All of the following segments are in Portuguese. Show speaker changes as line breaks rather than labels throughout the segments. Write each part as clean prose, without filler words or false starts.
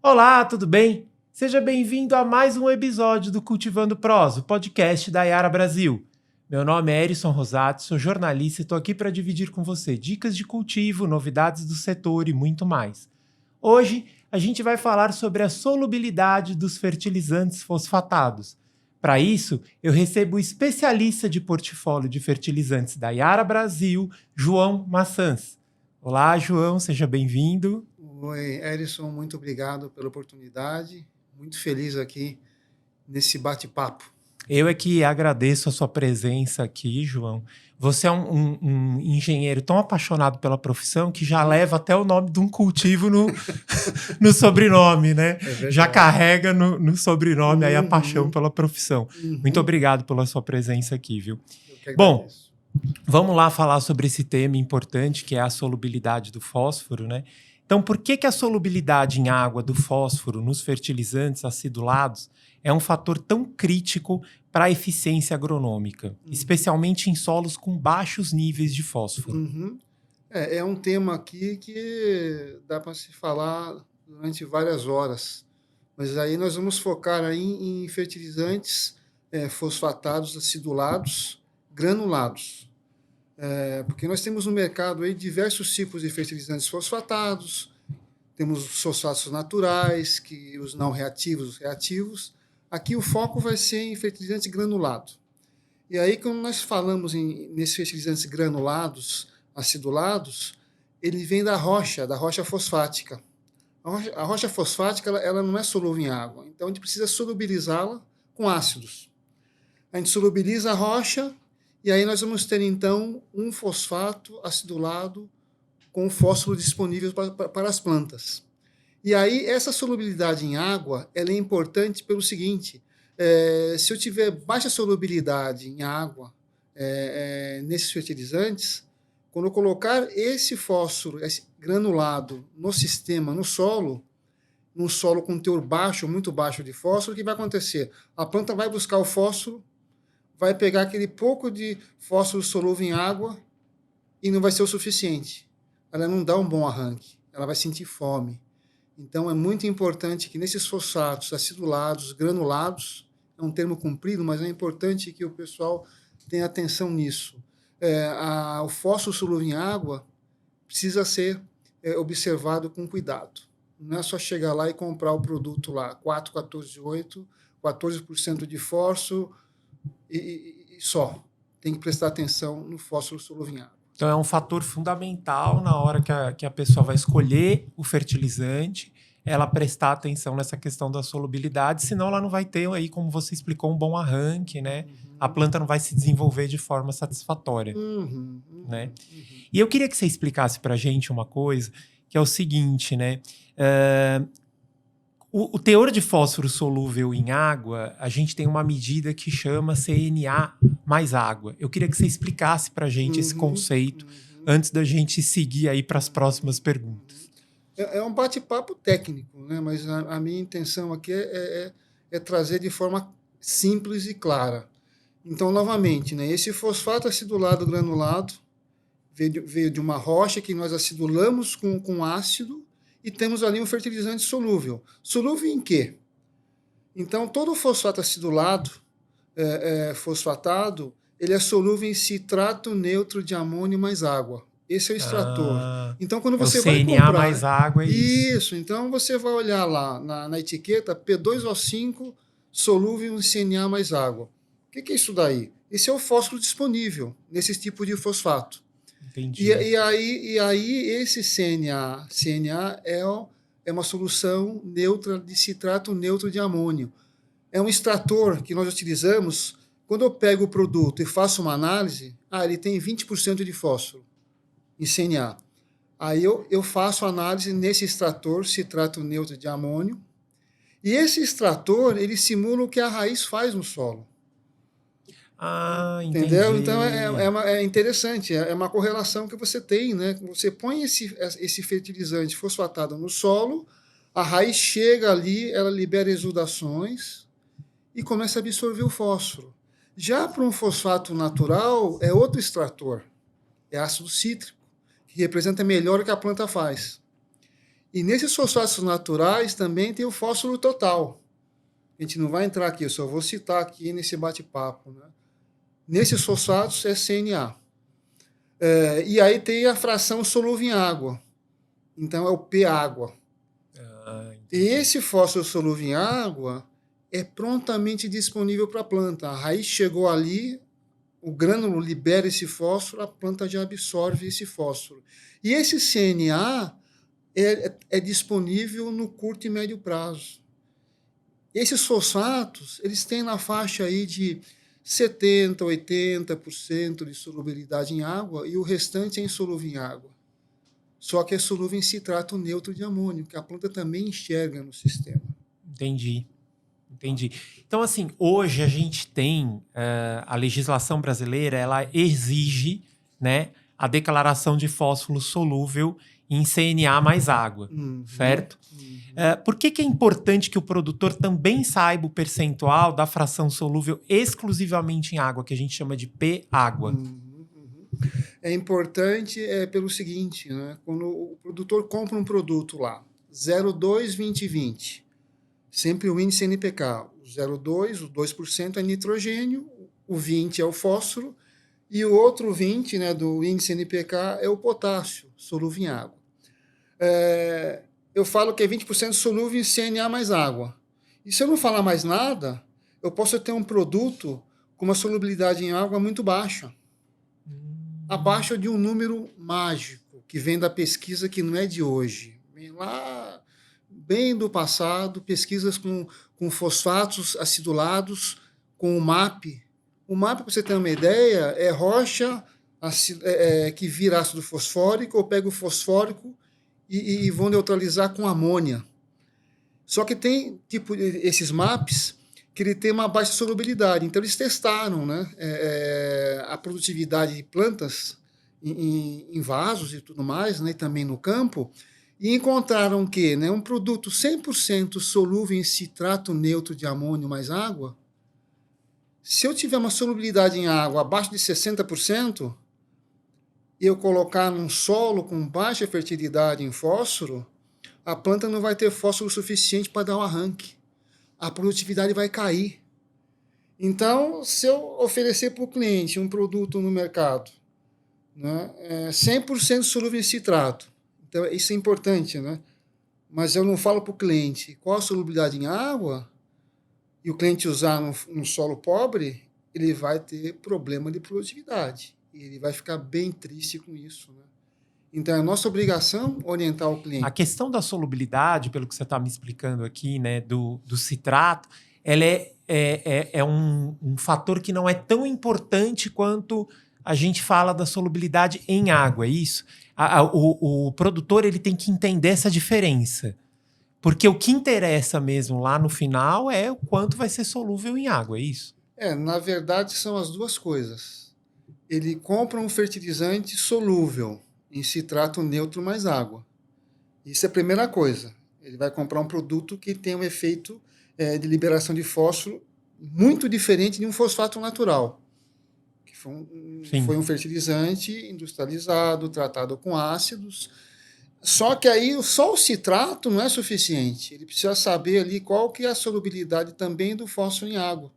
Olá, tudo bem? Seja bem-vindo a mais um episódio do Cultivando Prós, o podcast da Yara Brasil. Meu nome é Erison Rosati, sou jornalista e estou aqui para dividir com você dicas de cultivo, novidades do setor e muito mais. Hoje, a gente vai falar sobre a solubilidade dos fertilizantes fosfatados. Para isso, eu recebo o especialista de portfólio de fertilizantes da Yara Brasil, João Maçãs. Olá, João, seja bem-vindo.
Oi, Erison, muito obrigado pela oportunidade. Muito feliz aqui nesse bate-papo.
Eu é que agradeço a sua presença aqui, João. Você é um engenheiro tão apaixonado pela profissão que já leva até o nome de um cultivo no sobrenome, né? Já carrega no sobrenome aí a paixão pela profissão. Muito obrigado pela sua presença aqui, viu?
Eu que agradeço.
Bom, vamos lá falar sobre esse tema importante que é a solubilidade do fósforo, né? Então, por que a solubilidade em água do fósforo nos fertilizantes acidulados é um fator tão crítico para a eficiência agronômica, especialmente em solos com baixos níveis de fósforo?
É um tema aqui que dá para se falar durante várias horas, mas aí nós vamos focar aí em fertilizantes fosfatados, acidulados, granulados. Porque nós temos no mercado aí diversos tipos de fertilizantes fosfatados, temos os fosfatos naturais, os não reativos, os reativos. Aqui o foco vai ser em fertilizante granulado. E aí, quando nós falamos nesses fertilizantes granulados, acidulados, ele vem da rocha fosfática. A rocha fosfática ela não é solúvel em água, então a gente precisa solubilizá-la com ácidos. A gente solubiliza a rocha e aí nós vamos ter, então, um fosfato acidulado com fósforo disponível para as plantas. E aí, essa solubilidade em água ela é importante pelo seguinte, se eu tiver baixa solubilidade em água nesses fertilizantes, quando eu colocar esse fósforo esse granulado no sistema, no solo, num solo com teor baixo, muito baixo de fósforo, o que vai acontecer? A planta vai buscar o fósforo, vai pegar aquele pouco de fósforo solúvel em água e não vai ser o suficiente. Ela não dá um bom arranque, ela vai sentir fome. Então, é muito importante que nesses fosfatos acidulados, granulados, é um termo comprido, mas é importante que o pessoal tenha atenção nisso. O fósforo solúvel em água precisa ser observado com cuidado. Não é só chegar lá e comprar o produto lá, 4, 14, 8, 14% de fósforo e só. Tem que prestar atenção no fósforo solúvel em água.
Então, é um fator fundamental na hora que a pessoa vai escolher o fertilizante, ela prestar atenção nessa questão da solubilidade, senão ela não vai ter, aí, como você explicou, um bom arranque, né? A planta não vai se desenvolver de forma satisfatória. Né? E eu queria que você explicasse para a gente uma coisa, que é o seguinte, né? O teor de fósforo solúvel em água, a gente tem uma medida que chama CNA mais água. Eu queria que você explicasse para a gente esse conceito antes da gente seguir aí para as próximas perguntas.
É um bate-papo técnico, né? Mas a minha intenção aqui é trazer de forma simples e clara. Então, novamente, né? Esse fosfato acidulado granulado veio de uma rocha que nós acidulamos com ácido, e temos ali um fertilizante solúvel. Solúvel em quê? Então, todo fosfato acidulado, fosfatado, ele é solúvel em citrato neutro de amônio mais água. Esse é o extrator. Então, quando você vai
CNA
comprar...
mais água é
isso. Então, você vai olhar lá na etiqueta P2O5 solúvel em CNA mais água. O que é isso daí? Esse é o fósforo disponível nesse tipo de fosfato.
Entendi.
E aí esse CNA é uma solução neutra de citrato neutro de amônio. É um extrator que nós utilizamos quando eu pego o produto e faço uma análise, ele tem 20% de fósforo em CNA. Aí eu faço a análise nesse extrator, citrato neutro de amônio, e esse extrator, ele simula o que a raiz faz no solo.
Entendi.
Entendeu? Então é interessante, é uma correlação que você tem, né? Você põe esse fertilizante fosfatado no solo, a raiz chega ali, ela libera exudações e começa a absorver o fósforo. Já para um fosfato natural, é outro extrator, é ácido cítrico, que representa melhor o que a planta faz. E nesses fosfatos naturais também tem o fósforo total. A gente não vai entrar aqui, eu só vou citar aqui nesse bate-papo, né? Nesses fosfatos é CNA. E aí tem a fração solúvel em água. Então é o P-água. E esse fósforo solúvel em água é prontamente disponível para a planta. A raiz chegou ali, o grânulo libera esse fósforo, a planta já absorve esse fósforo. E esse CNA é disponível no curto e médio prazo. Esses fosfatos, eles têm na faixa aí de 70%, 80% de solubilidade em água e o restante é insolúvel em água. Só que é solúvel em citrato neutro de amônio, que a planta também enxerga no sistema.
Entendi. Então, assim, hoje a gente tem a legislação brasileira, ela exige, né, a declaração de fósforo solúvel em CNA mais água, certo? Por que é importante que o produtor também saiba o percentual da fração solúvel exclusivamente em água, que a gente chama de P-água?
É importante pelo seguinte, né? Quando o produtor compra um produto lá, 0,2, 20, 20, sempre o índice NPK, o 0,2, o 2% é nitrogênio, o 20 é o fósforo, e o outro 20, né, do índice NPK é o potássio, solúvel em água. Eu falo que é 20% solúvel em CNA mais água. E se eu não falar mais nada, eu posso ter um produto com uma solubilidade em água muito baixa. Abaixo de um número mágico, que vem da pesquisa que não é de hoje. Vem lá, bem do passado, pesquisas com fosfatos acidulados, com o MAP. O MAP, para você ter uma ideia, é rocha que vira ácido fosfórico, ou pega o fosfórico e vão neutralizar com amônia. Só que tem tipo esses MAPs que ele tem uma baixa solubilidade. Então eles testaram, né, a produtividade de plantas em vasos e tudo mais, né, e também no campo, e encontraram que, né, um produto 100% solúvel em citrato neutro de amônio mais água, se eu tiver uma solubilidade em água abaixo de 60%, e eu colocar num solo com baixa fertilidade em fósforo, a planta não vai ter fósforo suficiente para dar um arranque. A produtividade vai cair. Então, se eu oferecer para o cliente um produto no mercado, né, 100% solúvel em citrato, então isso é importante, né? Mas eu não falo para o cliente qual a solubilidade em água, e o cliente usar no solo pobre, ele vai ter problema de produtividade. E ele vai ficar bem triste com isso, né? Então, é nossa obrigação orientar o cliente.
A questão da solubilidade, pelo que você está me explicando aqui, né, do citrato, ela é um fator que não é tão importante quanto a gente fala da solubilidade em água, é isso? O produtor ele tem que entender essa diferença. Porque o que interessa mesmo lá no final é o quanto vai ser solúvel em água, é isso?
Na verdade, são as duas coisas. Ele compra um fertilizante solúvel em citrato neutro mais água. Isso é a primeira coisa. Ele vai comprar um produto que tem um efeito de liberação de fósforo muito diferente de um fosfato natural, que foi um fertilizante industrializado, tratado com ácidos. Só que aí só o citrato não é suficiente. Ele precisa saber ali qual que é a solubilidade também do fósforo em água.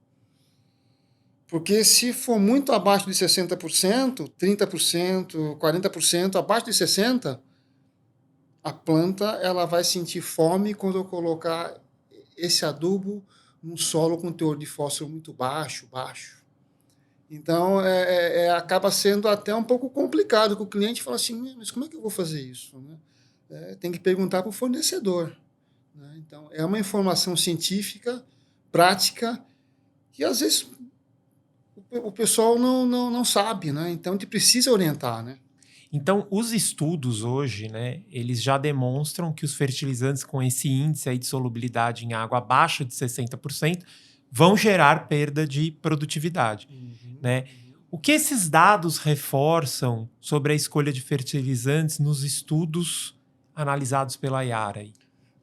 Porque se for muito abaixo de 60%, 30%, 40%, abaixo de 60%, a planta ela vai sentir fome quando eu colocar esse adubo num solo com teor de fósforo muito baixo. Então, acaba sendo até um pouco complicado, que o cliente fala assim, mas como é que eu vou fazer isso? Né? Tem que perguntar para o fornecedor. Né? Então, é uma informação científica, prática, que às vezes o pessoal não sabe, né? Então a gente precisa orientar, né?
Então, os estudos hoje, né, eles já demonstram que os fertilizantes com esse índice aí de solubilidade em água abaixo de 60% vão gerar perda de produtividade, né? O que esses dados reforçam sobre a escolha de fertilizantes nos estudos analisados pela Yara?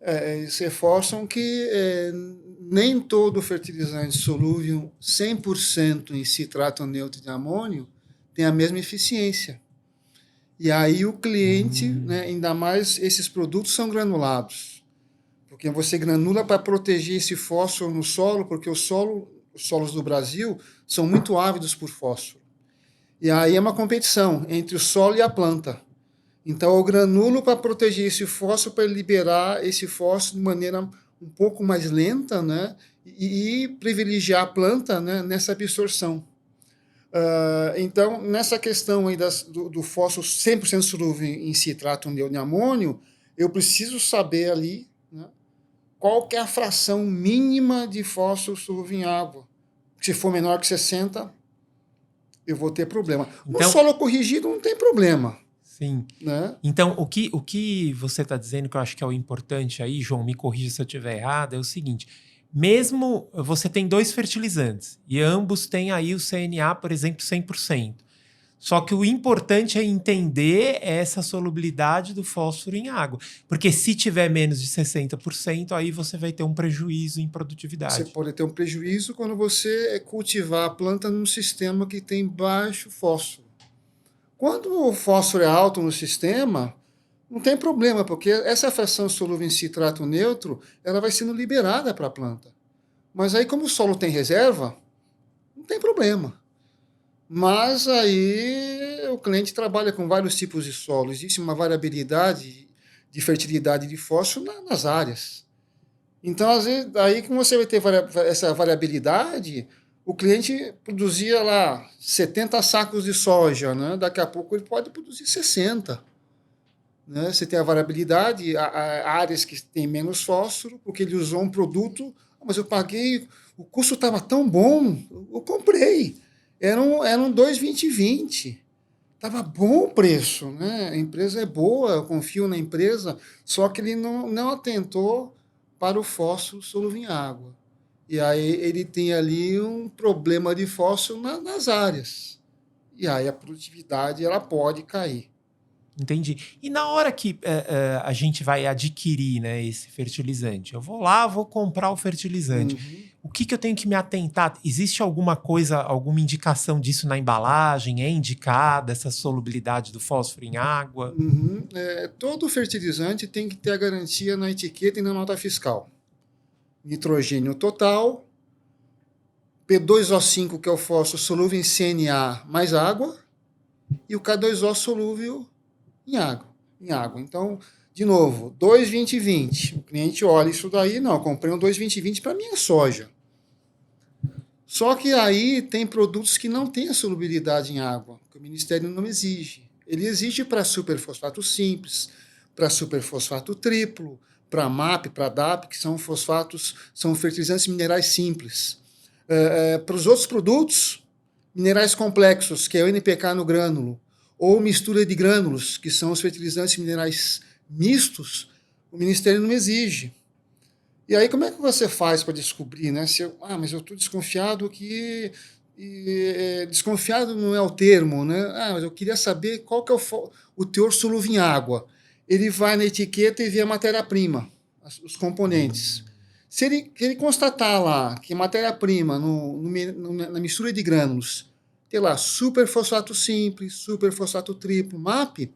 Eles reforçam que nem todo fertilizante solúvel 100% em citrato neutro de amônio tem a mesma eficiência. E aí o cliente, né, ainda mais esses produtos são granulados, porque você granula para proteger esse fósforo no solo, porque os solos do Brasil são muito ávidos por fósforo. E aí é uma competição entre o solo e a planta. Então eu granulo para proteger esse fósforo, para liberar esse fósforo de maneira um pouco mais lenta, né, e privilegiar a planta, né, nessa absorção. Então, nessa questão aí do fósforo 100% solúvel em citrato de amônio, eu preciso saber ali, né, qual que é a fração mínima de fósforo solúvel em água. Se for menor que 60, eu vou ter problema. No
Então,
solo corrigido não tem problema.
sim.
Né?
Então, o que você está dizendo, que eu acho que é o importante aí, João, me corrija se eu estiver errado, é o seguinte: mesmo você tem dois fertilizantes e ambos têm aí o CNA, por exemplo, 100%. Só que o importante é entender essa solubilidade do fósforo em água. Porque se tiver menos de 60%, aí você vai ter um prejuízo em
Você
produtividade.
pode ter um prejuízo quando você cultivar a planta num sistema que tem baixo fósforo. Quando o fósforo é alto no sistema, não tem problema, porque essa fração solúvel em citrato neutro, ela vai sendo liberada para a planta. Mas aí, como o solo tem reserva, não tem problema. Mas aí o cliente trabalha com vários tipos de solo. Existe uma variabilidade de fertilidade de fósforo nas áreas. Então, às vezes, aí que você vai ter essa variabilidade, o cliente produzia lá 70 sacos de soja, né? Daqui a pouco ele pode produzir 60. Né? Você tem a variabilidade, áreas que têm menos fósforo, porque ele usou um produto, mas eu paguei, o custo estava tão bom, eu comprei. Era um 2,20. Estava bom o preço, né? A empresa é boa, eu confio na empresa, só que ele não atentou para o fósforo solúvel em água. E aí ele tem ali um problema de fósforo nas áreas. E aí a produtividade ela pode cair.
Entendi. E na hora que a gente vai adquirir, né, esse fertilizante, eu vou lá, vou comprar o fertilizante.
Uhum.
O que eu tenho que me atentar? Existe alguma coisa, alguma indicação disso na embalagem? É indicada essa solubilidade do fósforo em água?
Uhum. Todo fertilizante tem que ter a garantia na etiqueta e na nota fiscal. Nitrogênio total, P2O5, que é o fósforo solúvel em CNA mais água, e o K2O solúvel em água. Então, de novo, 2,20,20. O cliente olha isso daí, não, comprei um 2,20,20 para minha soja. Só que aí tem produtos que não têm a solubilidade em água, que o Ministério não exige. Ele exige para superfosfato simples, para superfosfato triplo, para MAP, para DAP, que são fosfatos, são fertilizantes minerais simples. Para os outros produtos, minerais complexos, que é o NPK no grânulo, ou mistura de grânulos, que são os fertilizantes minerais mistos, o Ministério não exige. E aí, como é que você faz para descobrir, né? Mas eu estou desconfiado que. Desconfiado não é o termo, né? Mas eu queria saber qual que é o teor solúvel em água. Ele vai na etiqueta e vê a matéria-prima, os componentes. Se ele constatar lá que matéria-prima na mistura de grânulos tem lá superfosfato simples, superfosfato triplo, MAP,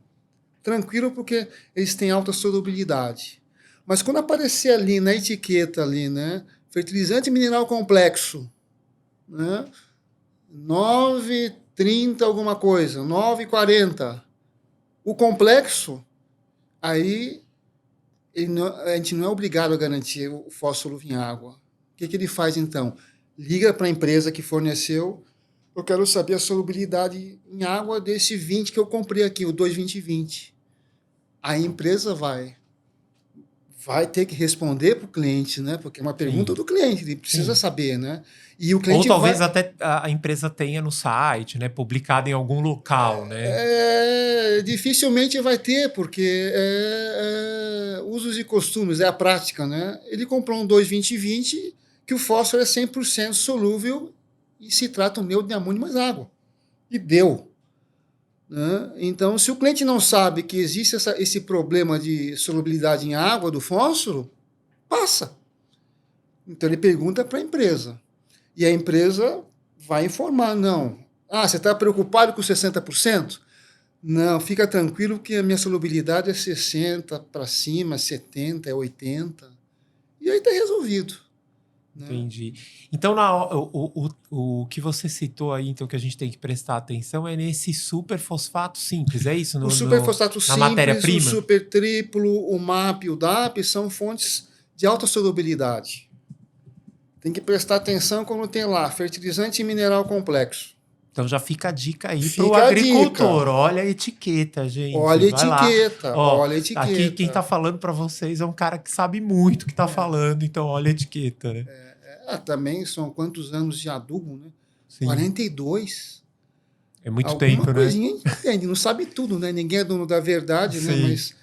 tranquilo, porque eles têm alta solubilidade. Mas quando aparecer ali na etiqueta ali, né, fertilizante mineral complexo, né, 9,30 alguma coisa, 9,40, o complexo, aí a gente não é obrigado a garantir o fósforo em água. O que ele faz então? Liga para a empresa que forneceu, eu quero saber a solubilidade em água desse 20 que eu comprei aqui, o 2,20,20. A empresa vai ter que responder para o cliente, né? Porque é uma pergunta
Sim,
do cliente, ele precisa
sim.
saber, né? E o
Ou
cliente
talvez
vai.
até a empresa tenha no site, né, publicado em algum local, né?
Dificilmente vai ter, porque usos e costumes, é a prática, né? Ele comprou um 2,20,20 que o fósforo é 100% solúvel e se trata neutro de amônio mais água. E deu. Né? Então, se o cliente não sabe que existe esse problema de solubilidade em água do fósforo, passa. Então, ele pergunta para a empresa. E a empresa vai informar, não. Você está preocupado com 60%? Não, fica tranquilo que a minha solubilidade é 60 para cima, 70, é 80. E aí está resolvido, né?
Entendi. Então, o que você citou aí, então, que a gente tem que prestar atenção é nesse superfosfato simples, é isso?
O superfosfato
Na
simples, o
matéria-prima?
super triplo, o MAP e o DAP são fontes de alta solubilidade. Tem que prestar atenção quando tem lá fertilizante mineral complexo.
Então já fica a dica aí para o
Fica a dica.
agricultor. Olha a etiqueta, gente.
Olha a
Vai lá.
etiqueta,
Ó,
olha a
aqui quem
etiqueta.
está falando para vocês é um cara que sabe muito o que está falando, então olha a etiqueta, né?
Também são quantos anos de adubo, né?
Sim.
42.
É muito
Alguma
tempo, né?
coisinha a gente entende, não sabe tudo, né? Ninguém é dono da verdade, né?
Sim.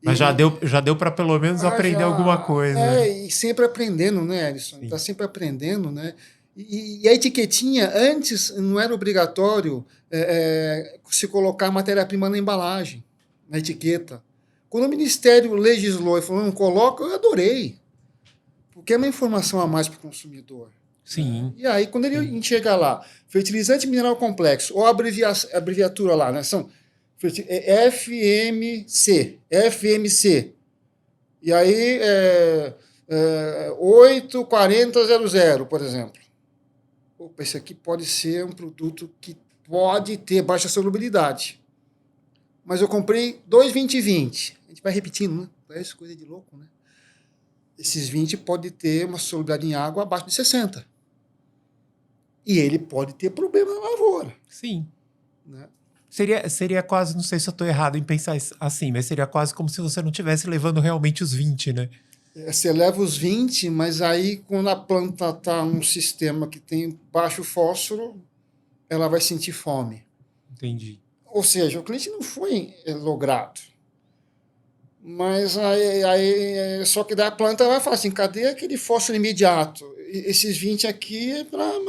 Mas
E-
já deu para pelo menos aprender alguma coisa.
e sempre aprendendo, né, Alisson?
Sim.
Está sempre aprendendo, né? E a etiquetinha, antes não era obrigatório se colocar matéria-prima na embalagem, na etiqueta. Quando o Ministério legislou e falou, não coloca, eu adorei. Porque é uma informação a mais para o consumidor.
Sim.
E aí, quando ele chega lá, fertilizante mineral complexo, ou a abreviatura lá, né? São FMC. E aí, 84000, por exemplo. Opa, esse aqui pode ser um produto que pode ter baixa solubilidade. Mas eu comprei 2,20. A gente vai repetindo, né? Parece coisa de louco, né? Esses 20 pode ter uma solubilidade em água abaixo de 60. E ele pode ter problema na lavoura.
Sim.
Né?
Seria quase, não sei se eu estou errado em pensar assim, mas seria quase como se você não estivesse levando realmente os 20, né?
Você leva os 20, mas aí quando a planta está num sistema que tem baixo fósforo, ela vai sentir fome.
Entendi.
Ou seja, o cliente não foi logrado. Mas aí só que daí a planta vai falar assim, cadê aquele fósforo imediato? Esses 20 aqui é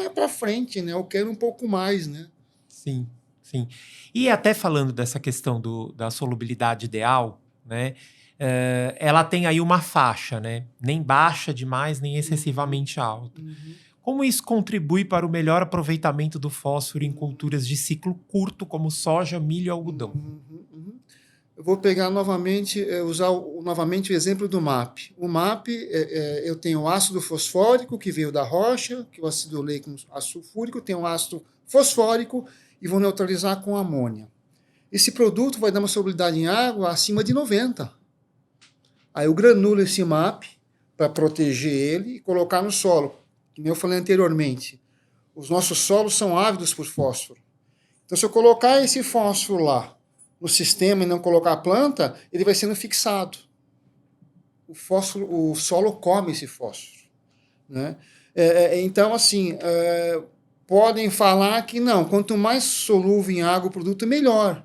para frente, né? Eu quero um pouco mais, né?
Sim, sim. E até falando dessa questão da solubilidade ideal, né? Ela tem aí uma faixa, né? Nem baixa demais, nem excessivamente alta. Como isso contribui para o melhor aproveitamento do fósforo em culturas de ciclo curto, como soja, milho e algodão?
Eu vou pegar novamente, usar novamente o exemplo do MAP. O MAP, eu tenho o ácido fosfórico, que veio da rocha, que eu acidulei com ácido sulfúrico, tenho o ácido fosfórico e vou neutralizar com amônia. Esse produto vai dar uma solubilidade em água acima de 90. Aí eu granulo esse MAP para proteger ele e colocar no solo. Como eu falei anteriormente, os nossos solos são ávidos por fósforo. Então, se eu colocar esse fósforo lá no sistema e não colocar a planta, ele vai sendo fixado. O solo come esse fósforo. Né? Então, assim, podem falar que não, quanto mais solúvel em água o produto, melhor.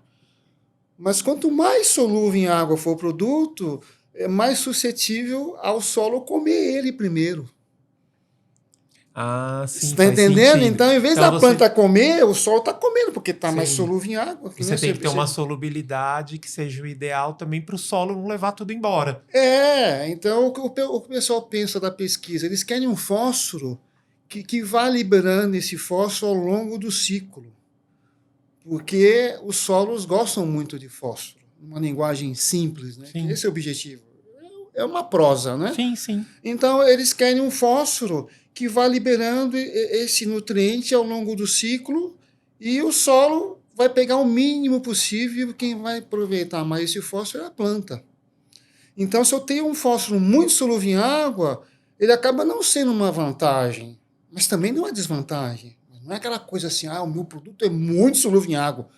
Mas quanto mais solúvel em água for o produto, é mais suscetível ao solo comer ele primeiro.
Ah, sim,
Está
faz
entendendo?
sentido.
Então, em vez
Então
da planta comer, o solo está comendo, porque está mais
Sim.
solúvel em água.
Você tem que ter uma solubilidade que seja o ideal também para o solo não levar tudo embora.
Então o que o pessoal pensa da pesquisa? Eles querem um fósforo que vá liberando esse fósforo ao longo do ciclo. Porque os solos gostam muito de fósforo. Uma linguagem simples, né?
Sim.
Esse é o objetivo. É uma prosa, né?
Sim, sim.
Então, eles querem um fósforo que vá liberando esse nutriente ao longo do ciclo e o solo vai pegar o mínimo possível. Quem vai aproveitar mais esse fósforo é a planta. Então, se eu tenho um fósforo muito solúvel em água, ele acaba não sendo uma vantagem, mas também não é desvantagem. Não é aquela coisa assim, o meu produto é muito solúvel em água.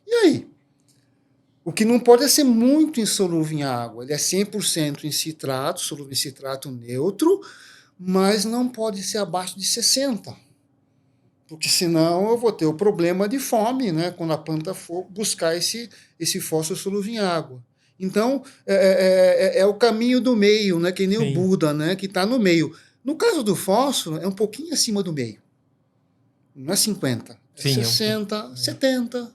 E aí? O que não pode é ser muito insolúvel em água. Ele é 100% em citrato, solúvel em citrato neutro, mas não pode ser abaixo de 60. Porque senão eu vou ter o problema de fome, né? Quando a planta for buscar esse fósforo solúvel em água. Então, é o caminho do meio, né? Que nem
Sim.
o Buda, né? Que está no meio. No caso do fósforo, é um pouquinho acima do meio. Não é 50, é
Sim,
60, 70.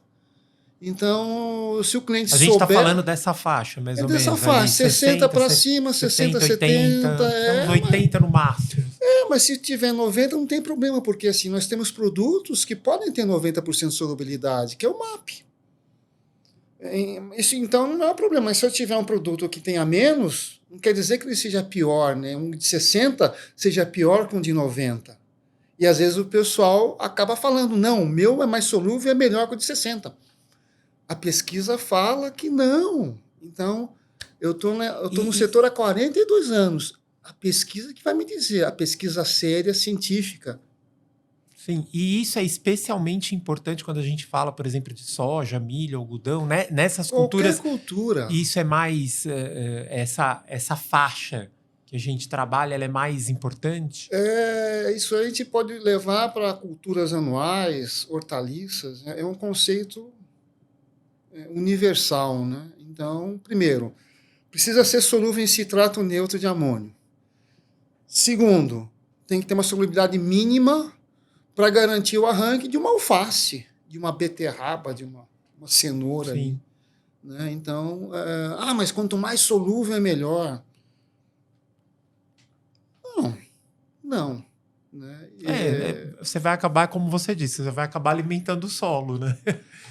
Então, se o cliente
a gente
souber...
está falando dessa faixa, mais ou
dessa
menos.
faixa,
Ali,
60 para cima, 60, 70.
Uns 80 no máximo.
Mas se tiver 90, não tem problema, porque assim, nós temos produtos que podem ter 90% de solubilidade, que é o MAP. Isso então não é um problema, mas se eu tiver um produto que tenha menos, não quer dizer que ele seja pior, né? Um de 60 seja pior que um de 90. E às vezes o pessoal acaba falando, não, o meu é mais solúvel e é melhor que o de 60. A pesquisa fala que não. Então, eu tô no setor há 42 anos. A pesquisa que vai me dizer, a pesquisa séria, científica.
Sim, e isso é especialmente importante quando a gente fala, por exemplo, de soja, milho, algodão, né? Nessas
Qualquer
culturas,
cultura.
isso é mais essa faixa que a gente trabalha, ela é mais importante.
Isso aí a gente pode levar para culturas anuais, hortaliças, né? É um conceito universal, né? Então, primeiro, precisa ser solúvel em citrato neutro de amônio. Segundo, tem que ter uma solubilidade mínima para garantir o arranque de uma alface, de uma beterraba, de uma cenoura ali.
Sim.
Né? Então, mas quanto mais solúvel é melhor. Não. Né?
Você vai acabar, como você disse, você vai acabar alimentando o solo, né?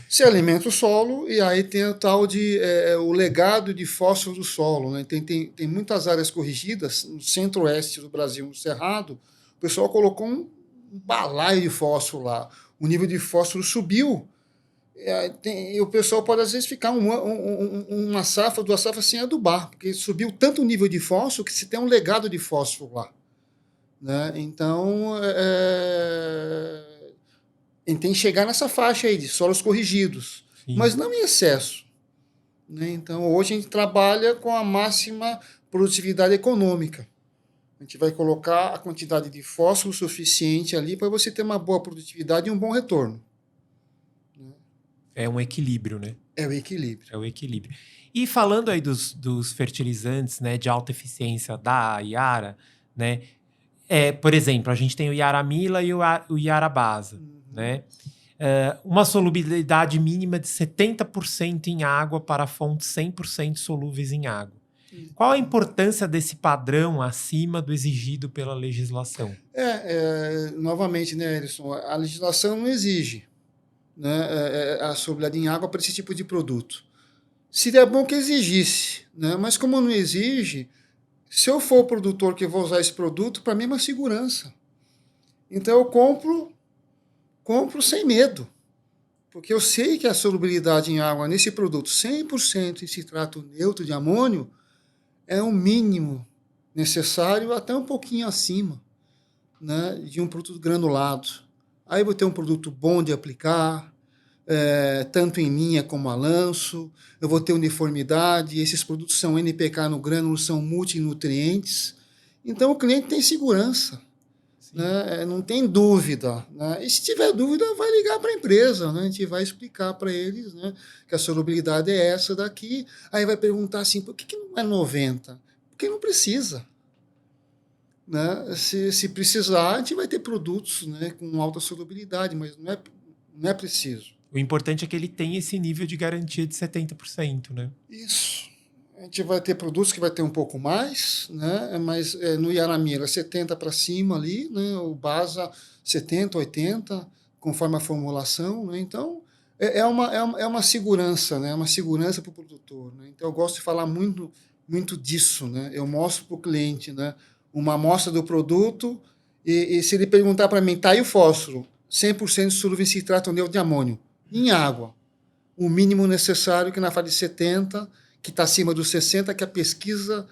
Se alimenta o solo e aí tem o tal de o legado de fósforo do solo. Né? Tem muitas áreas corrigidas, no centro-oeste do Brasil, no Cerrado, o pessoal colocou um balaio de fósforo lá. O nível de fósforo subiu. E o pessoal pode, às vezes, ficar uma safra, 2 safras sem adubar, porque subiu tanto o nível de fósforo que se tem um legado de fósforo lá. Né? Então, a gente tem que chegar nessa faixa aí de solos corrigidos,
Sim.
mas não em excesso. Né? Então, hoje a gente trabalha com a máxima produtividade econômica. A gente vai colocar a quantidade de fósforo suficiente ali para você ter uma boa produtividade e um bom retorno.
É um equilíbrio, né?
É o equilíbrio.
É o equilíbrio. E falando aí dos fertilizantes, né, de alta eficiência da Yara, né? Por exemplo, a gente tem o Yaramila e o Yarabasa, né? Uma solubilidade mínima de 70% em água para fontes 100% solúveis em água. Qual a importância desse padrão acima do exigido pela legislação?
Novamente, né, Edson, a legislação não exige, né, a solubilidade em água para esse tipo de produto. Seria bom que exigisse, né, mas como não exige, se eu for o produtor que vou usar esse produto, para mim é uma segurança. Então eu compro sem medo, porque eu sei que a solubilidade em água nesse produto 100% em citrato neutro de amônio é o mínimo necessário, até um pouquinho acima, né, de um produto granulado. Aí eu vou ter um produto bom de aplicar, tanto em linha como a lanço, eu vou ter uniformidade, esses produtos são NPK no grânulo, são multinutrientes, então o cliente tem segurança, né? Não tem dúvida, né? E se tiver dúvida, vai ligar para a empresa, né? A gente vai explicar para eles, né, que a solubilidade é essa daqui, aí vai perguntar assim, por que não é 90? Porque não precisa. Né? Se precisar, a gente vai ter produtos, né, com alta solubilidade, mas não é preciso.
O importante é que ele tenha esse nível de garantia de 70%, né?
Isso. A gente vai ter produtos que vai ter um pouco mais, né? Mas no Yaramira 70 para cima ali, né? O Basa 70, 80, conforme a formulação, né? Então é uma segurança, né? É uma segurança para o produtor, né? Então eu gosto de falar muito, muito disso, né? Eu mostro para o cliente, né, uma amostra do produto e se ele perguntar para mim, tá aí o fósforo, 100% solúvel em citrato neutro de amônio, em água, o mínimo necessário que na fase de 70, que está acima dos 60, que a pesquisa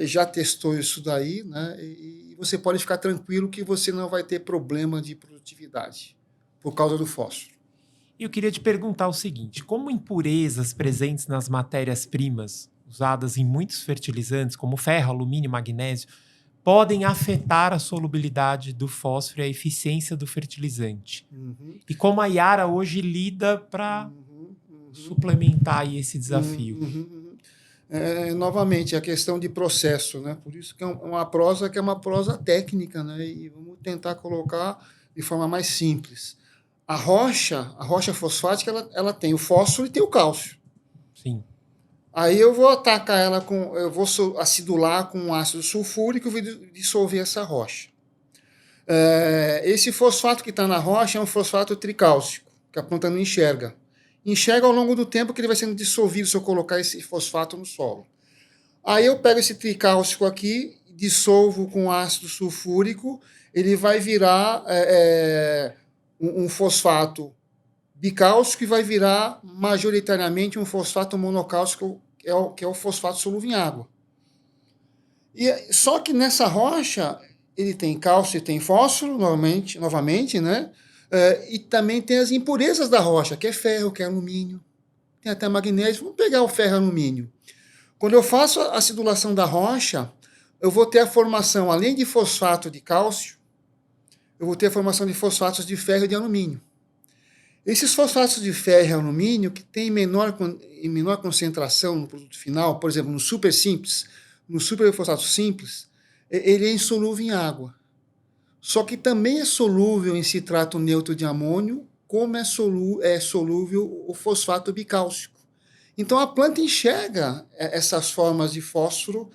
já testou isso daí, né? E você pode ficar tranquilo que você não vai ter problema de produtividade por causa do fósforo.
Eu queria te perguntar o seguinte: como impurezas presentes nas matérias-primas usadas em muitos fertilizantes, como ferro, alumínio e magnésio, podem afetar a solubilidade do fósforo e a eficiência do fertilizante? E como a Yara hoje lida para suplementar aí esse desafio?
Novamente, a questão de processo, né? Por isso que é uma prosa que é uma prosa técnica, né? E vamos tentar colocar de forma mais simples. A rocha fosfática, ela tem o fósforo e tem o cálcio.
Sim.
Aí eu vou atacar ela eu vou acidular com um ácido sulfúrico e vou dissolver essa rocha. Esse fosfato que está na rocha é um fosfato tricálcico, que a planta não enxerga. enxerga ao longo do tempo que ele vai sendo dissolvido se eu colocar esse fosfato no solo. Aí eu pego esse tricálcico aqui, dissolvo com ácido sulfúrico, ele vai virar um fosfato bicálcico e vai virar majoritariamente um fosfato monocálcico, que é o fosfato solúvel em água. Só que nessa rocha ele tem cálcio e tem fósforo, novamente, né? E também tem as impurezas da rocha, que é ferro, que é alumínio, tem até magnésio. Vamos pegar o ferro e alumínio. Quando eu faço a acidulação da rocha, eu vou ter a formação, além de fosfato de cálcio, eu vou ter a formação de fosfatos de ferro e de alumínio. Esses fosfatos de ferro e alumínio, que tem em menor concentração no produto final, por exemplo, no super simples, no superfosfato simples, ele é insolúvel em água. Só que também é solúvel em citrato neutro de amônio, como é solúvel o fosfato bicálcico. Então a planta enxerga essas formas de fósforo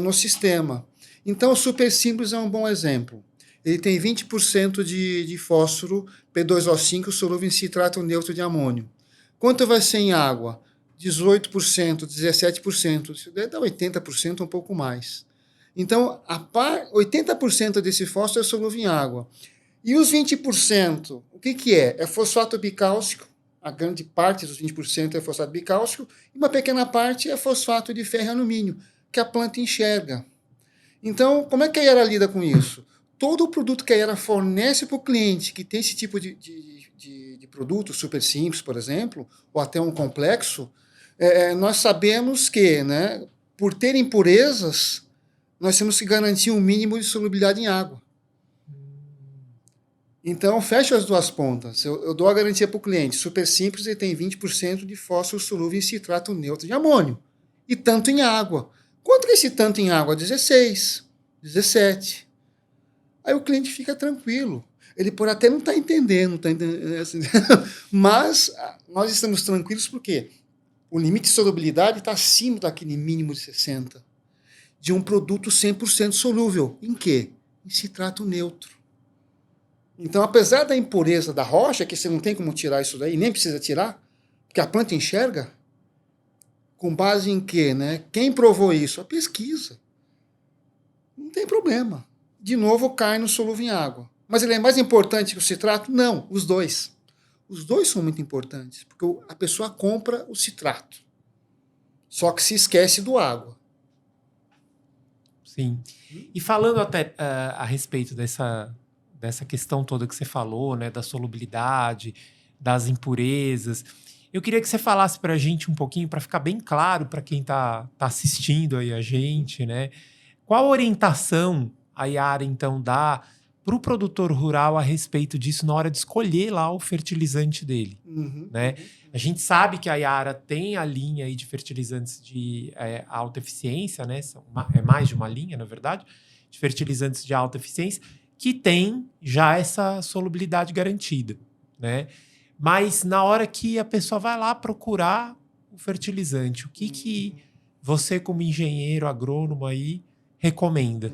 no sistema. Então o super simples é um bom exemplo. Ele tem 20% de fósforo P2O5 solúvel em citrato neutro de amônio. Quanto vai ser em água? 18%, 17%. Isso deve dar 80%, um pouco mais. Então, 80% desse fósforo é solúvel em água. E os 20%, o que é? É fosfato bicálcico, a grande parte dos 20% é fosfato bicálcico, e uma pequena parte é fosfato de ferro e alumínio, que a planta enxerga. Então, como é que a Yara lida com isso? Todo o produto que a Yara fornece para o cliente que tem esse tipo de produto, super simples, por exemplo, ou até um complexo, nós sabemos que, né, por ter impurezas, nós temos que garantir um mínimo de solubilidade em água. Então, fecho as duas pontas. Eu dou a garantia para o cliente. Super simples, ele tem 20% de fósforo solúvel em citrato neutro de amônio. E tanto em água. Quanto que esse tanto em água? 16, 17. Aí o cliente fica tranquilo. Ele pode até não estar entendendo, assim, mas nós estamos tranquilos porque o limite de solubilidade está acima daquele mínimo de 60. De um produto 100% solúvel. Em quê? Em citrato neutro. Então, apesar da impureza da rocha, que você não tem como tirar isso daí, nem precisa tirar, porque a planta enxerga, com base em quê, né? Quem provou isso? A pesquisa. Não tem problema. De novo, cai no solúvel em água. Mas ele é mais importante que o citrato? Não, os dois. Os dois são muito importantes, porque a pessoa compra o citrato. Só que se esquece do água.
Sim. E falando até a respeito dessa questão toda que você falou, né, da solubilidade, das impurezas, eu queria que você falasse para a gente um pouquinho, para ficar bem claro para quem está assistindo aí a gente, né, qual orientação a Yara, então, dá para o produtor rural a respeito disso na hora de escolher lá o fertilizante dele, né? A gente sabe que a Yara tem a linha aí de fertilizantes de alta eficiência, né? É mais de uma linha, na verdade, de fertilizantes de alta eficiência, que tem já essa solubilidade garantida, né? Mas na hora que a pessoa vai lá procurar o fertilizante, o que você, como engenheiro agrônomo aí, recomenda?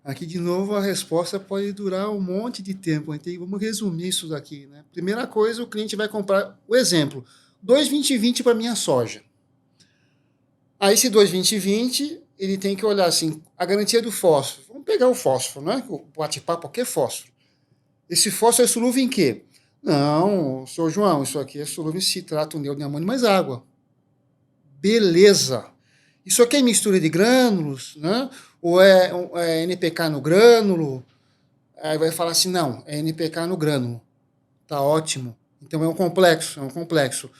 Aqui, de novo, a resposta pode durar um monte de tempo. Então, vamos resumir isso daqui, né? Primeira coisa, o cliente vai comprar, o exemplo, 2,20,20 para minha soja. Aí, esse 2,20,20, ele tem que olhar assim, a garantia do fósforo. Vamos pegar o fósforo, né? O bate-papo aqui é fósforo. Esse fósforo é solúvel em quê? Não, senhor João, isso aqui é solúvel em citrato neutro de amônio mais água. Beleza. Isso aqui é mistura de grânulos, né? Ou é NPK no grânulo? Aí vai falar assim, não, é NPK no grânulo. Tá ótimo. Então é um complexo.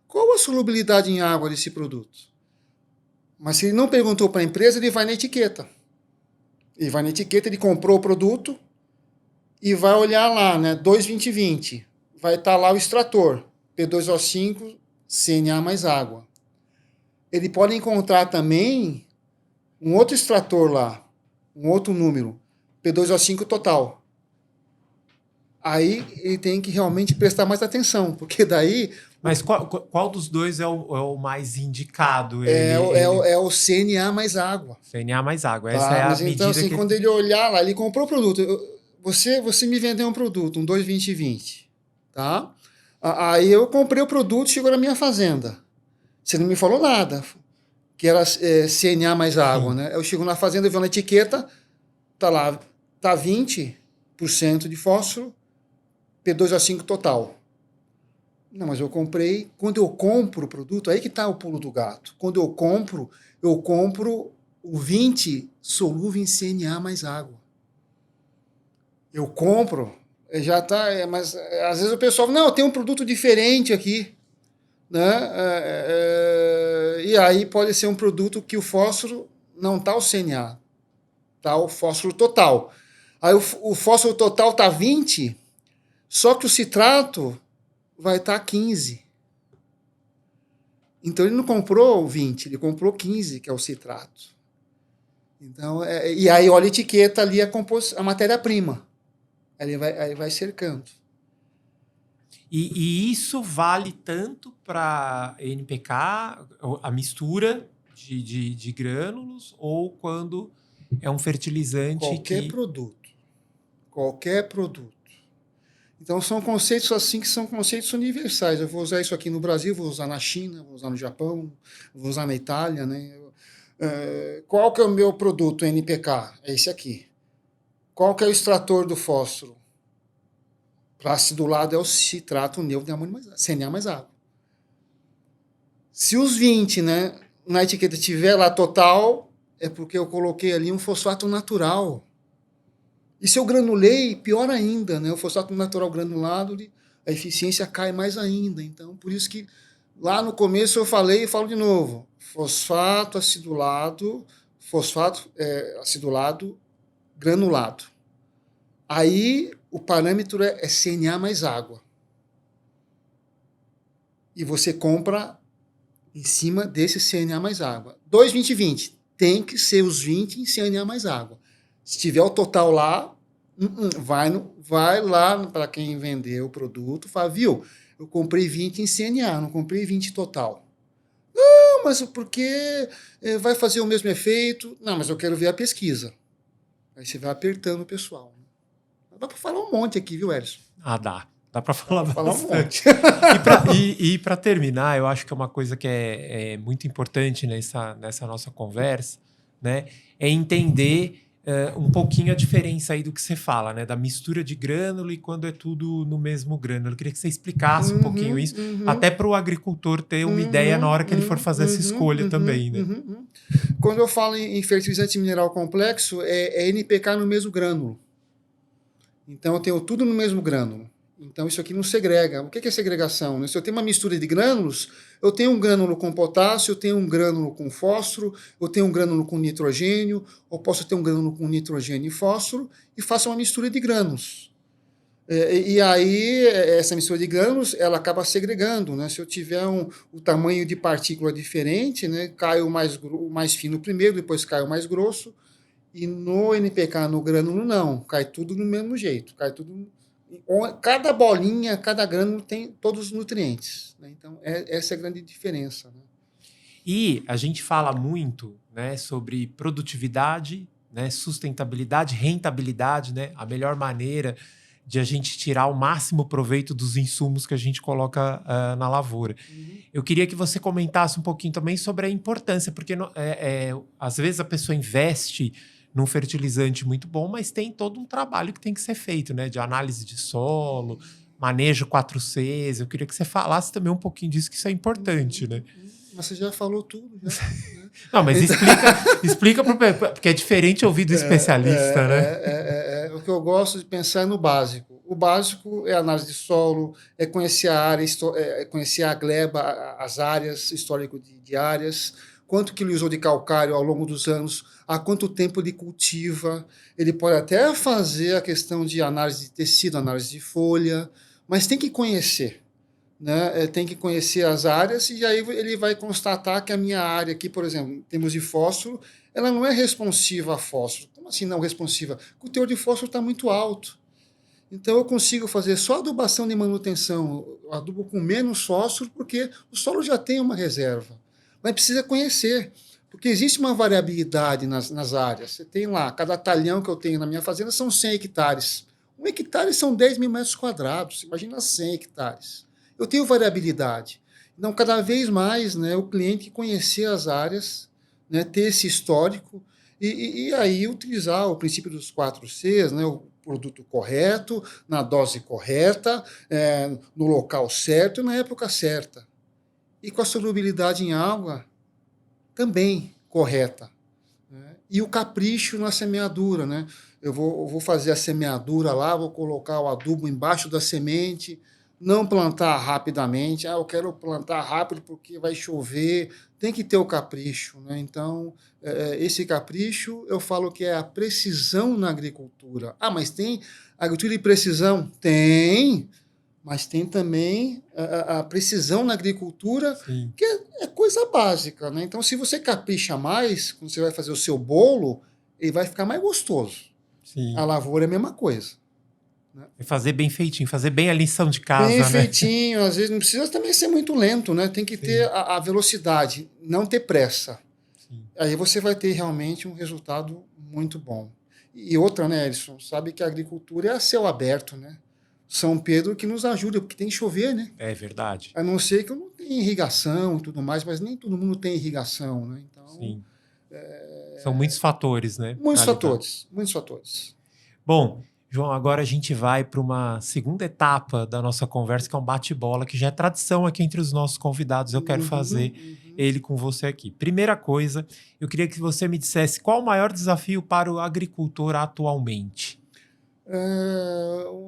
Qual a solubilidade em água desse produto? Mas se ele não perguntou para a empresa, ele vai na etiqueta. Ele comprou o produto e vai olhar lá, né? 2,20,20. Vai estar lá o extrator, P2O5, CNA mais água. Ele pode encontrar também um outro extrator lá, um outro número, P2O5 total. Aí ele tem que realmente prestar mais atenção, porque daí...
Mas qual dos dois é o mais indicado?
É o CNA mais água.
CNA mais água,
Tá?
essa é a
Mas
medida
então, assim,
que...
quando ele olhar lá, ele comprou o produto. Você me vendeu um produto, um 2,20,20, tá? Aí eu comprei o produto, chegou na minha fazenda. Você não me falou nada, que era CNA mais água,
Sim.
né? Eu chego na fazenda, eu vejo na etiqueta, tá lá, tá 20% de fósforo, P2A5 total. Não, mas eu comprei. Quando eu compro o produto, aí que está o pulo do gato. Quando eu compro o 20 solúvel em CNA mais água. Eu compro, já está. Mas às vezes o pessoal fala, não, tem um produto diferente aqui. Né? E aí pode ser um produto que o fósforo não está o CNA, está o fósforo total. Aí o fósforo total está 20, só que o citrato vai estar 15. Então ele não comprou 20, ele comprou 15, que é o citrato. Então, e aí olha a etiqueta ali, a matéria-prima. Aí vai cercando.
E isso vale tanto para NPK, a mistura de grânulos, ou quando é um fertilizante
Qualquer
que.
produto. Qualquer produto. Então são conceitos assim que são conceitos universais. Eu vou usar isso aqui no Brasil, vou usar na China, vou usar no Japão, vou usar na Itália, né? Qual que é o meu produto NPK? É esse aqui. Qual que é o extrator do fósforo? Para acidulado é o citrato neutro de amônio mais água, CNA mais água. Se os 20, né, na etiqueta tiver lá total, é porque eu coloquei ali um fosfato natural. E se eu granulei, pior ainda, né? O fosfato natural granulado, a eficiência cai mais ainda. Então, por isso que lá no começo eu falei e falo de novo: fosfato acidulado granulado. Aí o parâmetro é CNA mais água. E você compra em cima desse CNA mais água. 2,20,20. Tem que ser os 20 em CNA mais água. Se tiver o total lá, vai lá para quem vendeu o produto, fala, viu, eu comprei 20 em CNA, não comprei 20 total. Não, mas porque vai fazer o mesmo efeito? Não, mas eu quero ver a pesquisa. Aí você vai apertando o pessoal. Dá para falar um monte aqui, viu, Edson?
Ah, dá. Dá para falar
Falar um
bastante.
monte.
E para terminar, eu acho que é uma coisa que é muito importante nessa nossa conversa, né? É entender um pouquinho a diferença aí do que você fala, né? Da mistura de grânulo e quando é tudo no mesmo grânulo. Eu queria que você explicasse um pouquinho isso, até para o agricultor ter uma ideia na hora que ele for fazer essa escolha também, né?
Quando eu falo em fertilizante mineral complexo, é NPK no mesmo grânulo. Então eu tenho tudo no mesmo grânulo. Então isso aqui não segrega. O que é segregação? Se eu tenho uma mistura de grânulos, eu tenho um grânulo com potássio, eu tenho um grânulo com fósforo, eu tenho um grânulo com nitrogênio, ou posso ter um grânulo com nitrogênio e fósforo, e faço uma mistura de grânulos. E aí, essa mistura de grânulos, ela acaba segregando, né? Se eu tiver o tamanho de partícula diferente, né? Cai o mais fino primeiro, depois cai o mais grosso, e no NPK, no grânulo, não. Cai tudo do mesmo jeito. Cai tudo. Cada bolinha, cada grânulo tem todos os nutrientes. Né? Então, essa é a grande diferença. Né?
E a gente fala muito, né, sobre produtividade, né, sustentabilidade, rentabilidade, né, a melhor maneira de a gente tirar o máximo proveito dos insumos que a gente coloca na lavoura. Eu queria que você comentasse um pouquinho também sobre a importância, porque às vezes a pessoa investe num fertilizante muito bom, mas tem todo um trabalho que tem que ser feito, né, de análise de solo, manejo 4Cs. Eu queria que você falasse também um pouquinho disso, que isso é importante, né?
Mas você já falou tudo, já. Né?
Não, mas então... explica porque é diferente ouvir do especialista, né?
O que eu gosto de pensar é no básico. O básico é a análise de solo, é conhecer a área, conhecer a gleba, as áreas, histórico de áreas, quanto que ele usou de calcário ao longo dos anos, há quanto tempo ele cultiva. Ele pode até fazer a questão de análise de tecido, análise de folha, mas tem que conhecer. Né? Tem que conhecer as áreas e aí ele vai constatar que a minha área aqui, por exemplo, em termos de fósforo, ela não é responsiva a fósforo. Como assim não responsiva? O teor de fósforo está muito alto. Então eu consigo fazer só adubação de manutenção, adubo com menos fósforo, porque o solo já tem uma reserva. Mas precisa conhecer, porque existe uma variabilidade nas áreas. Você tem lá, cada talhão que eu tenho na minha fazenda são 100 hectares. 1 hectare são 10 mil metros quadrados, imagina 100 hectares. eu tenho variabilidade. Então, cada vez mais, né, o cliente conhecer as áreas, né, ter esse histórico e aí utilizar o princípio dos 4 Cs, né, o produto correto, na dose correta, no local certo e na época certa. E com a solubilidade em água também correta, né? E o capricho na semeadura, né? Eu vou fazer a semeadura lá, vou colocar o adubo embaixo da semente, não plantar rapidamente. Eu quero plantar rápido porque vai chover. Tem que ter o capricho, né? Então, esse capricho eu falo que é a precisão na agricultura. Ah, mas tem agricultura de precisão? Tem, mas tem também a precisão na agricultura,
Sim,
que é coisa básica, né? Então, se você capricha mais, quando você vai fazer o seu bolo, ele vai ficar mais gostoso. A
sim.
lavoura é a mesma coisa, né?
E fazer bem feitinho, fazer bem a lição de
Bem
casa, né?
feitinho, às vezes não precisa também ser muito lento, né? Tem que ter
Sim,
a velocidade, não ter pressa.
sim.
Aí você vai ter realmente um resultado muito bom. E outra, né, Edson? Sabe que a agricultura é a céu aberto, né? São Pedro que nos ajuda, porque tem que chover, né?
É verdade.
A não ser que eu não tenha irrigação e tudo mais, mas nem todo mundo tem irrigação, né? Então,
Sim. São muitos fatores, né?
muitos
Pra lidar.
fatores, muitos fatores.
Bom, João, agora a gente vai para uma segunda etapa da nossa conversa, que é um bate-bola, que já é tradição aqui entre os nossos convidados. Eu quero
Uhum,
fazer
uhum.
ele com você aqui. Primeira coisa, eu queria que você me dissesse qual o maior desafio para o agricultor atualmente.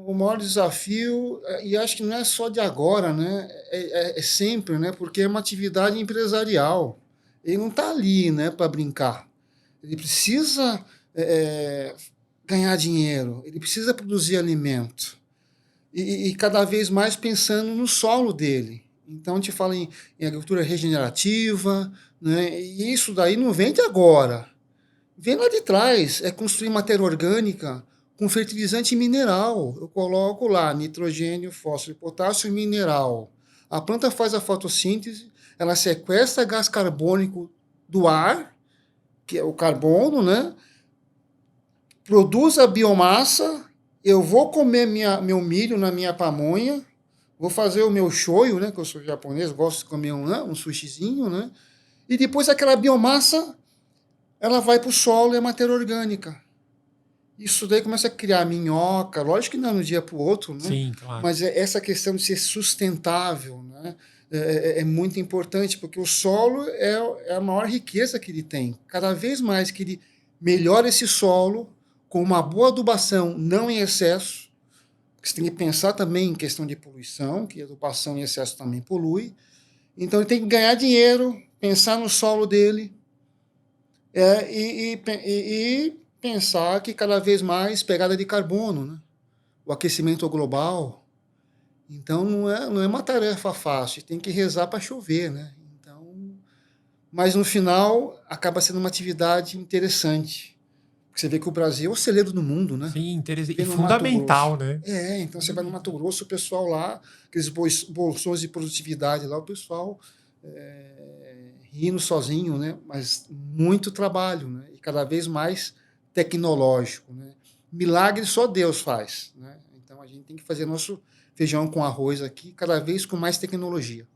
O maior desafio, e acho que não é só de agora, né? É sempre, né? Porque é uma atividade empresarial. Ele não está ali, né, para brincar. Ele precisa é, ganhar dinheiro, ele precisa produzir alimento. E cada vez mais pensando no solo dele. Então, a gente fala em agricultura regenerativa, né? E isso daí não vem de agora. Vem lá de trás, é construir matéria orgânica com fertilizante mineral. Eu coloco lá nitrogênio, fósforo e potássio mineral. A planta faz a fotossíntese, ela sequestra gás carbônico do ar, que é o carbono, né? Produz a biomassa, eu vou comer meu milho na minha pamonha, vou fazer o meu shoyu, né? Que eu sou japonês, gosto de comer um sushizinho, né? E depois aquela biomassa, ela vai para o solo e é matéria orgânica. Isso daí começa a criar minhoca, lógico que não é de um dia para o outro, né?
Sim, claro.
Mas essa questão de ser sustentável, né? É muito importante, porque o solo é a maior riqueza que ele tem. Cada vez mais que ele melhora esse solo, com uma boa adubação, não em excesso, porque você tem que pensar também em questão de poluição, que a adubação em excesso também polui. Então ele tem que ganhar dinheiro, pensar no solo dele, e pensar que cada vez mais pegada de carbono, né? O aquecimento global. Então não é uma tarefa fácil, tem que rezar para chover, né? Então, mas no final acaba sendo uma atividade interessante. Você vê que o Brasil é o celeiro do mundo, né?
Sim,
Você
interessante.
vê
E
no Mato
fundamental,
Grosso.
né?
Então você vai no Mato
Fundamental.
Grosso, o pessoal lá, aqueles bolsões de produtividade lá, o pessoal rindo sozinho, né? Mas muito trabalho, né? E cada vez mais tecnológico, né? Milagre só Deus faz, né? Então a gente tem que fazer nosso feijão com arroz aqui, cada vez com mais tecnologia.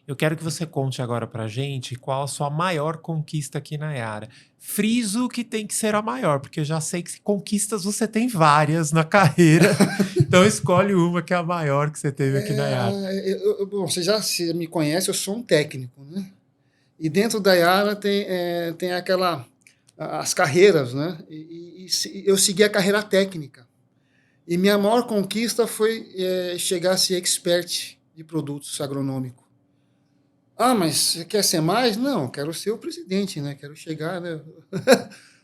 Eu quero que você conte agora pra gente qual a sua maior conquista aqui na Yara. Friso que tem que ser a maior, porque eu já sei que conquistas você tem várias na carreira. Então escolhe uma que é a maior que você teve aqui na Yara.
Bom, você já me conhece, eu sou um técnico, né? E dentro da Yara tem as carreiras, né? E eu segui a carreira técnica. E minha maior conquista foi chegar a ser expert de produtos agronômicos. Ah, mas você quer ser mais? Não, quero ser o presidente, né? Quero chegar, né?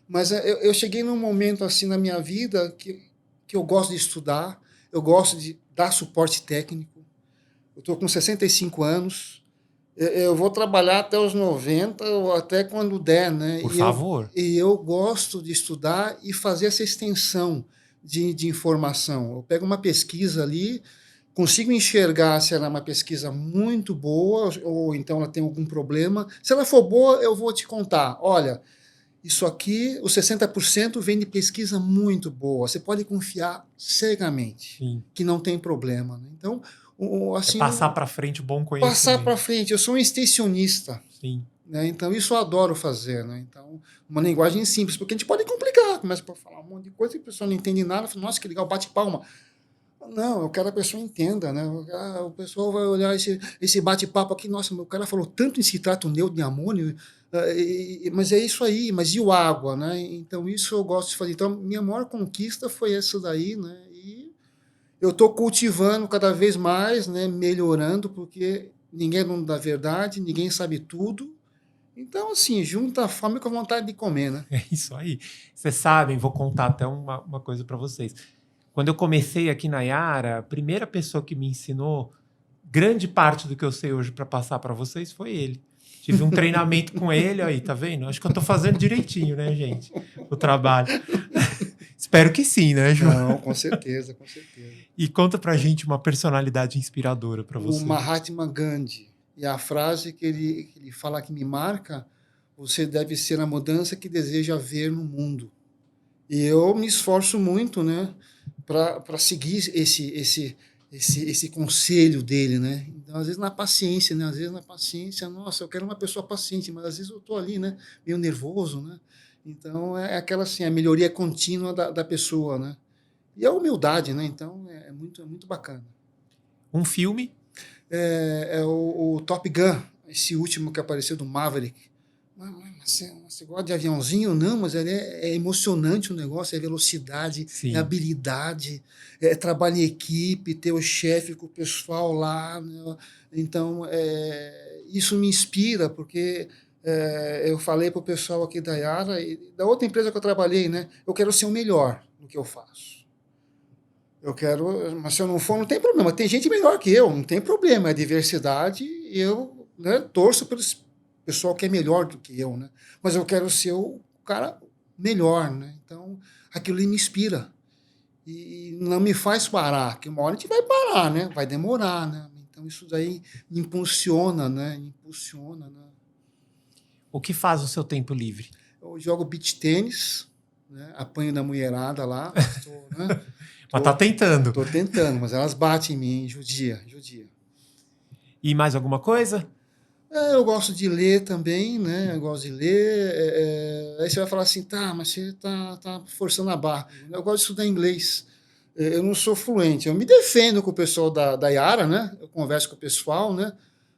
Mas eu cheguei num momento assim na minha vida que eu gosto de estudar, eu gosto de dar suporte técnico. Eu estou com 65 anos, eu vou trabalhar até os 90 ou até quando der, né?
Por
E eu,
favor.
e eu gosto de estudar e fazer essa extensão de informação. Eu pego uma pesquisa ali, consigo enxergar se ela é uma pesquisa muito boa ou então ela tem algum problema. Se ela for boa, eu vou te contar. Olha, isso aqui, os 60% vem de pesquisa muito boa. Você pode confiar cegamente,
Sim.
que não tem problema, né? Então, assim,
passar para frente o bom
passar
conhecimento.
para frente. Eu sou um extensionista.
Sim.
Né? Então, isso eu adoro fazer. Né? Então, uma linguagem simples, porque a gente pode complicar, começa a falar um monte de coisa e a pessoa não entende nada, fala, nossa, que legal, bate palma. Não, eu quero que a pessoa entenda, né? O pessoal vai olhar esse bate-papo aqui, nossa, o cara falou tanto em citrato neutro de amônio, mas é isso aí, mas e o água, né? Então, isso eu gosto de fazer. Então, minha maior conquista foi essa daí, né? E eu estou cultivando cada vez mais, né? Melhorando, porque ninguém é dono da verdade, ninguém sabe tudo. Então, assim, junta a fome com a vontade de comer, né?
É isso aí. Vocês sabem, vou contar até uma coisa para vocês. Quando eu comecei aqui na Yara, a primeira pessoa que me ensinou grande parte do que eu sei hoje para passar para vocês foi ele. Tive um treinamento com ele aí, tá vendo? Acho que eu tô fazendo direitinho, né, gente? O trabalho. Espero que sim, né, João?
Não, com certeza, com certeza.
E conta pra gente uma personalidade inspiradora para
O
você.
Mahatma Gandhi. E a frase que ele fala que me marca, você deve ser a mudança que deseja ver no mundo. E eu me esforço muito, né, para seguir esse conselho dele, né? Então, às vezes na paciência, né? Às vezes na paciência, nossa, eu quero uma pessoa paciente, mas às vezes eu tô ali, né, meio nervoso, né? Então é aquela assim, a melhoria contínua da pessoa, né? E a humildade, né? Então é muito bacana.
Um filme?
É o Top Gun, esse último que apareceu do Maverick. Você gosta de aviãozinho? Não, mas ele é emocionante o negócio, é velocidade,
Sim.
é habilidade, é trabalho em equipe, ter o chefe com o pessoal lá. Né? Então, isso me inspira, porque eu falei para o pessoal aqui da Yara, e da outra empresa que eu trabalhei, né? Eu quero ser o melhor no que eu faço. Eu quero, mas se eu não for, não tem problema. Tem gente melhor que eu, não tem problema. É diversidade e eu, né, torço pelo pessoal que é melhor do que eu, né? Mas eu quero ser o cara melhor, né? Então, aquilo ali me inspira. E não me faz parar, que uma hora a gente vai parar, né? Vai demorar, né? Então, isso daí me impulsiona, né? Me impulsiona, né?
O que faz o seu tempo livre?
Eu jogo beach tênis, né? Apanho da mulherada lá, estou, né?
Mas tá tentando.
Tô tentando, mas elas batem em mim, judia.
E mais alguma coisa?
Eu gosto de ler também, né? Eu gosto de ler. Aí você vai falar assim, tá, mas você tá forçando a barra. Eu gosto de estudar inglês. Eu não sou fluente. Eu me defendo com o pessoal da Yara, né? Eu converso com o pessoal, né?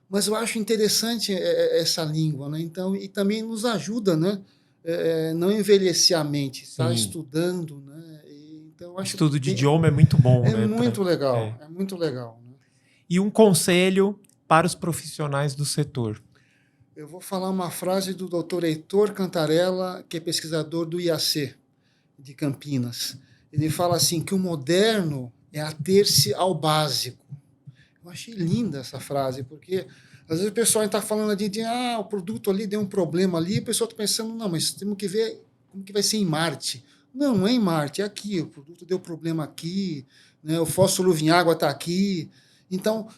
Mas eu acho interessante essa língua, né? Então, e também nos ajuda, né? Não envelhecer a mente, estar estudando, né? Então, eu acho
estudo de idioma é muito bom,
é
né?
muito legal, é muito legal. Né?
E um conselho para os profissionais do setor?
Eu vou falar uma frase do Dr. Heitor Cantarella, que é pesquisador do IAC, de Campinas. Ele fala assim, que o moderno é ater-se ao básico. Eu achei linda essa frase, porque às vezes o pessoal está falando de o produto ali deu um problema ali, e o pessoal está pensando, não, mas temos que ver como que vai ser em Marte. Não é em Marte, é aqui, o produto deu problema aqui, né, o fósforo em água está aqui. Então,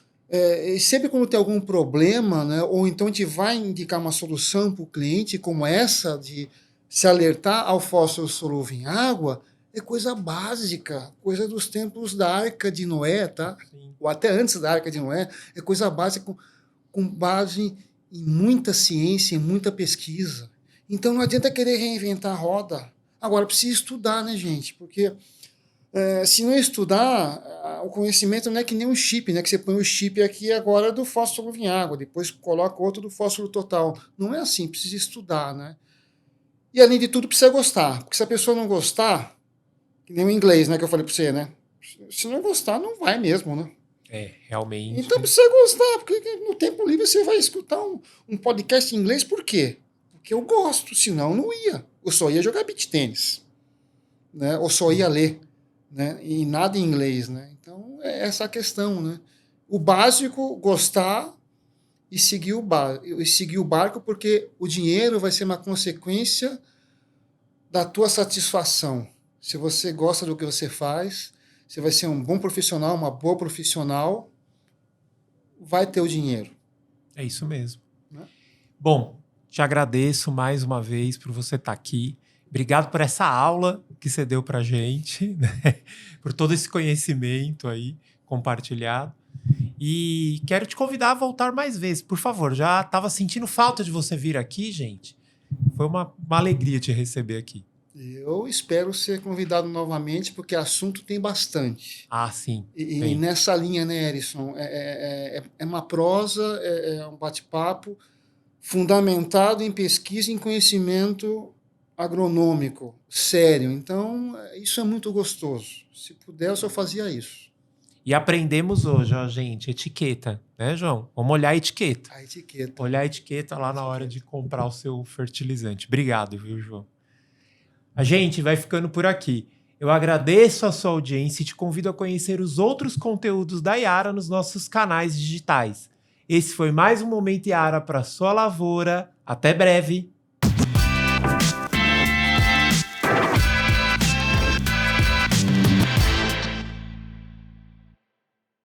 sempre quando tem algum problema, né, ou então a gente vai indicar uma solução para o cliente, como essa de se alertar ao fósforo solúvel em água, é coisa básica, coisa dos tempos da Arca de Noé, tá? Sim. Ou até antes da Arca de Noé, é coisa básica com base em muita ciência, em muita pesquisa. Então não adianta querer reinventar a roda. Agora precisa estudar, né, gente? Porque se não estudar, o conhecimento não é que nem um chip, né? Que você põe o chip aqui agora do fósforo em água, depois coloca outro do fósforo total. Não é assim, precisa estudar, né? E além de tudo, precisa gostar. Porque se a pessoa não gostar, que nem o inglês, né, que eu falei para você, né? Se não gostar, não vai mesmo, né?
Realmente.
Então precisa gostar, porque no tempo livre você vai escutar um podcast em inglês, por quê? Porque eu gosto, senão eu não ia. Eu só ia jogar beach tênis, né? Ou só ia ler, né? E nada em inglês, né? Então é essa a questão, né? O básico, gostar e seguir o barco, porque o dinheiro vai ser uma consequência da tua satisfação. Se você gosta do que você faz, você vai ser um bom profissional, uma boa profissional, vai ter o dinheiro.
É isso mesmo.
Né?
Bom, te agradeço mais uma vez por você estar aqui. Obrigado por essa aula que você deu pra gente, né? Por todo esse conhecimento aí compartilhado. E quero te convidar a voltar mais vezes, por favor. Já estava sentindo falta de você vir aqui, gente. Foi uma alegria te receber aqui.
Eu espero ser convidado novamente, porque assunto tem bastante.
Ah, sim.
E nessa linha, né, Erison, é uma prosa, é um bate-papo fundamentado em pesquisa e em conhecimento agronômico, sério. Então, isso é muito gostoso. Se pudesse, eu fazia isso.
E aprendemos hoje, ó, gente, etiqueta, né, João? Vamos olhar a etiqueta.
A etiqueta.
Olhar a etiqueta lá na hora de comprar o seu fertilizante. Obrigado, viu, João? A gente vai ficando por aqui. Eu agradeço a sua audiência e te convido a conhecer os outros conteúdos da Yara nos nossos canais digitais. Esse foi mais um Momento Yara para sua lavoura. Até breve!